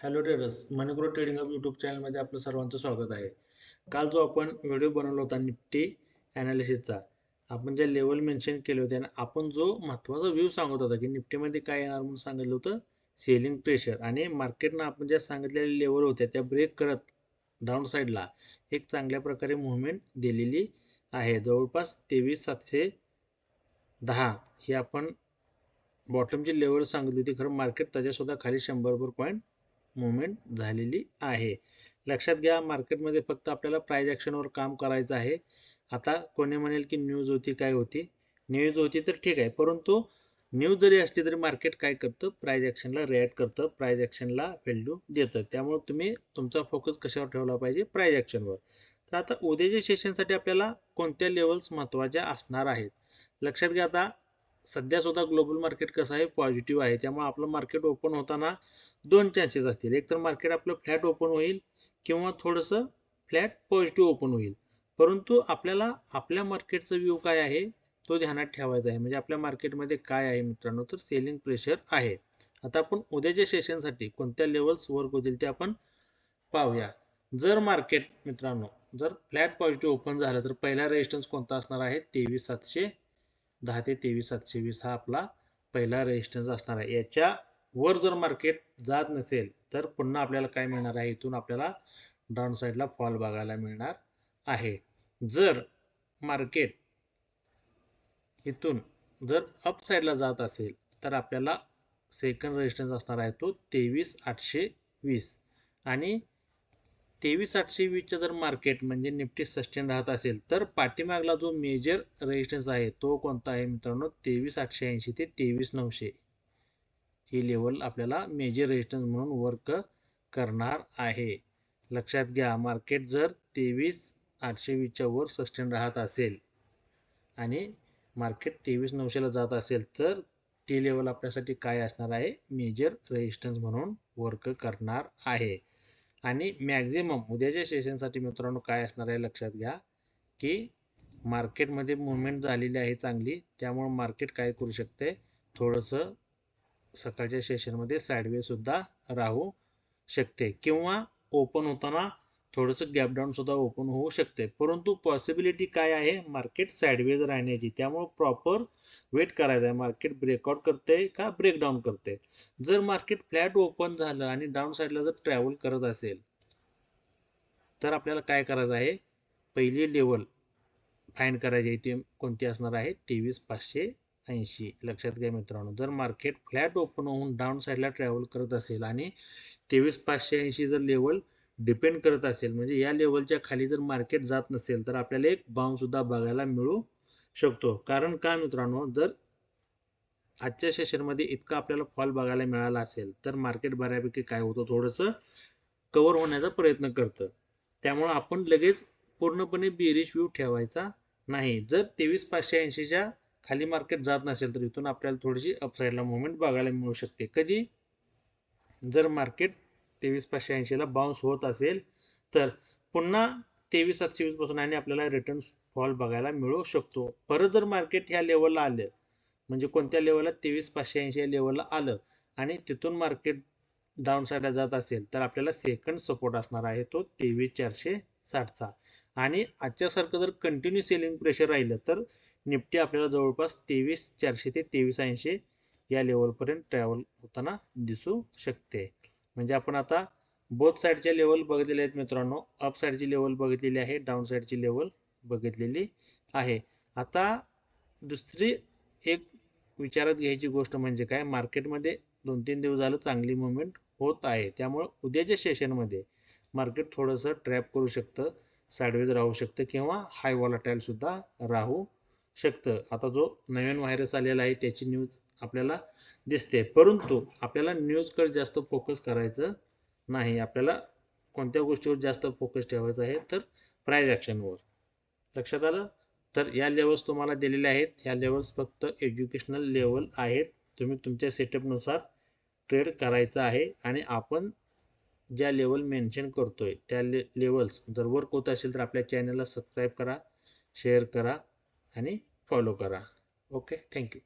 Hello traders, Moneygrow trading hub YouTube चॅनलमध्ये आपलं सर्वांचं स्वागत आहे. काल जो आपण व्हिडिओ बनवला होता निफ्टी ॲनालिसिसचा, आपण ज्या लेवल मेन्शन केले होते आणि आपण जो महत्त्वाचा व्ह्यू सांगत होता की निफ्टीमध्ये काय येणार म्हणून सांगितलं होतं, सेलिंग प्रेशर आणि मार्केटनं आपण ज्या सांगितलेल्या लेवल होत्या त्या ब्रेक करत डाऊन साईडला एक चांगल्या प्रकारे मुवमेंट दिलेली आहे. जवळपास 23,710 ही आपण बॉटमची लेवल सांगितली होती. खरं मार्केट त्याच्यासुद्धा खाली 100 पॉईंट मुवमेंट झालेली आहे. लक्षात घ्या, मार्केटमध्ये फक्त आपल्याला प्राइस ॲक्शनवर काम करायचं आहे. आता कोणी म्हणेल की न्यूज होती, काय होती, न्यूज होती तर ठीक आहे, परंतु न्यूज जरी असली तरी मार्केट काय करतं, प्राइस ॲक्शनला रिॲक्ट करतं, प्राइस ॲक्शनला व्हॅल्यू देतं. त्यामुळे तुम्ही तुमचा फोकस कशावर ठेवला पाहिजे, प्राइस ॲक्शनवर. तर आता उद्याच्या सेशनसाठी आपल्याला कोणत्या लेवल्स महत्त्वाच्या असणार आहेत लक्षात घ्या. आता सध्या सुद्धा ग्लोबल मार्केट कसं आहे, पॉझिटिव्ह आहे. त्यामुळे आपलं मार्केट ओपन होताना दोन चान्सेस असतील. एक तर मार्केट आपलं फ्लॅट ओपन होईल किंवा थोडंसं फ्लॅट पॉझिटिव्ह ओपन होईल. परंतु आपल्याला आपल्या मार्केटचा व्ह्यू काय आहे तो ध्यानात ठेवायचा आहे. म्हणजे आपल्या मार्केटमध्ये काय आहे मित्रांनो, तर सेलिंग प्रेशर आहे. आता आपण उद्याच्या सेशनसाठी कोणत्या लेवल्स वर्क होतील ते आपण पाहूया. जर मार्केट मित्रांनो जर फ्लॅट पॉझिटिव्ह ओपन झालं तर पहिला रेजिस्टन्स कोणता असणार आहे, 23,710 ते 23,720 हा आपला पहिला रेजिस्टन्स असणार आहे. याच्या वर जर मार्केट जात नसेल तर पुन्हा आपल्याला काय मिळणार आहे, इथून आपल्याला डाऊन साईडला फॉल बघायला मिळणार आहे. जर मार्केट इथून जर अप साईडला जात असेल तर आपल्याला सेकंड रेजिस्टन्स असणार आहे तो 23,820 आणि 23,820च्या जर मार्केट म्हणजे निफ्टी सस्टेन राहत असेल तर पाठीमागला जो मेजर रेजिस्टन्स आहे तो कोणता आहे मित्रांनो, 23,880 ते 23,900 ही लेवल आपल्याला मेजर रेजिस्टन्स म्हणून वर्क करणार आहे. लक्षात घ्या, मार्केट जर 23,820च्या वर सस्टेन राहत असेल आणि मार्केट 23,900ला जात असेल तर ती लेवल आपल्यासाठी काय असणार आहे, मेजर रेजिस्टन्स म्हणून वर्क करणार आहे. आणि मॅक्झिमम उद्याच्या सेशनसाठी मित्रांनो काय असणार आहे लक्षात घ्या, की मार्केटमध्ये मुवमेंट झालेली आहे चांगली. त्यामुळे मार्केट काय करू शकते, थोडंसं सकाळच्या सेशनमध्ये साईडवे सुद्धा राहू शकते किंवा ओपन होताना थोडंसं गॅप डाऊन सुद्धा ओपन होऊ शकते. परंतु पॉसिबिलिटी काय आहे, मार्केट साईडवेज राहण्याची. त्यामुळे प्रॉपर वेट करायचा आहे, मार्केट ब्रेकआउट करते का ब्रेकडाऊन करते. जर मार्केट फ्लॅट ओपन झालं आणि डाऊन साईडला जर ट्रॅव्हल करत असेल तर आपल्याला काय करायचं आहे, पहिली लेवल फाइंड करायची आहे. ती कोणती असणार आहे, 23,580. लक्षात घ्या मित्रांनो, जर मार्केट फ्लॅट ओपन होऊन डाऊन साईडला ट्रॅव्हल करत असेल आणि 23,580 जर लेवल डिपेंड करत असेल, म्हणजे या लेवलच्या खाली जर मार्केट जात नसेल तर आपल्याला एक बाउन्स सुद्धा बघायला मिळू शकतो. कारण का मित्रांनो, जर आजच्या सेशनमध्ये इतका आपल्याला फॉल बघायला मिळाला असेल तर मार्केट बऱ्यापैकी काय होतं, थोडंसं कव्हर होण्याचा प्रयत्न करतं. त्यामुळं आपण लगेच पूर्णपणे बेरिश व्ह्यू ठेवायचा नाही. जर 23,580च्या खाली मार्केट जात नसेल तर इथून आपल्याला थोडीशी अपसाईडला मुवमेंट बघायला मिळू शकते. कधी, जर मार्केट 23,580ला बाउन्स होत असेल तर पुन्हा 23,720 पासून आणि आपल्याला रिटर्न फॉल बघायला मिळू शकतो. परत जर मार्केट ह्या लेवलला आलं, म्हणजे कोणत्या लेवलला, 23,580 या लेवलला आलं आणि तिथून मार्केट डाऊन साईडला जात असेल तर आपल्याला सेकंड सपोर्ट असणार आहे तो 23,460चा. आणि आजच्यासारखं जर कंटिन्यू सेलिंग प्रेशर राहिलं तर निफ्टी आपल्याला जवळपास 23,400 ते 23,80 या लेवलपर्यंत ट्रॅव्हल होताना दिसू शकते. म्हणजे आपण आता बोथ साईडच्या लेवल बघितलेले आहेत मित्रांनो. अप साईडची लेवल बघितलेली आहे, डाऊन साईडची लेवल बघितलेली आहे. आता दुसरी एक विचारात घ्यायची गोष्ट म्हणजे काय, मार्केटमध्ये 2-3 दिवस झालं चांगली मुवमेंट होत आहे. त्यामुळे उद्याच्या सेशनमध्ये मार्केट थोडंसं ट्रॅप करू शकतं, साईडवेज राहू शकतं किंवा हाय व्हॉलाटाईल सुद्धा राहू शकतं. आता जो नवीन व्हायरस आलेला आहे त्याची न्यूज आपल्याला दिसते, परंतु आपल्याला न्यूजकडे जास्त फोकस करायचं नाही. आपल्याला कोणत्या गोष्टीवर जास्त फोकस ठेवायचा आहे, तर प्राइस ॲक्शनवर. लक्षात आलं. तर या लेवल्स तुम्हाला दिलेल्या आहेत. ह्या लेवल्स फक्त एज्युकेशनल लेवल आहेत. तुम्ही तुमच्या सेटअपनुसार ट्रेड करायचं आहे आणि आपण ज्या लेवल मेन्शन करतोय त्या लेवल्स जर वर्क होत असेल तर आपल्या चॅनलला सबस्क्राईब करा, शेअर करा आणि फॉलो करा. Okay, thank you.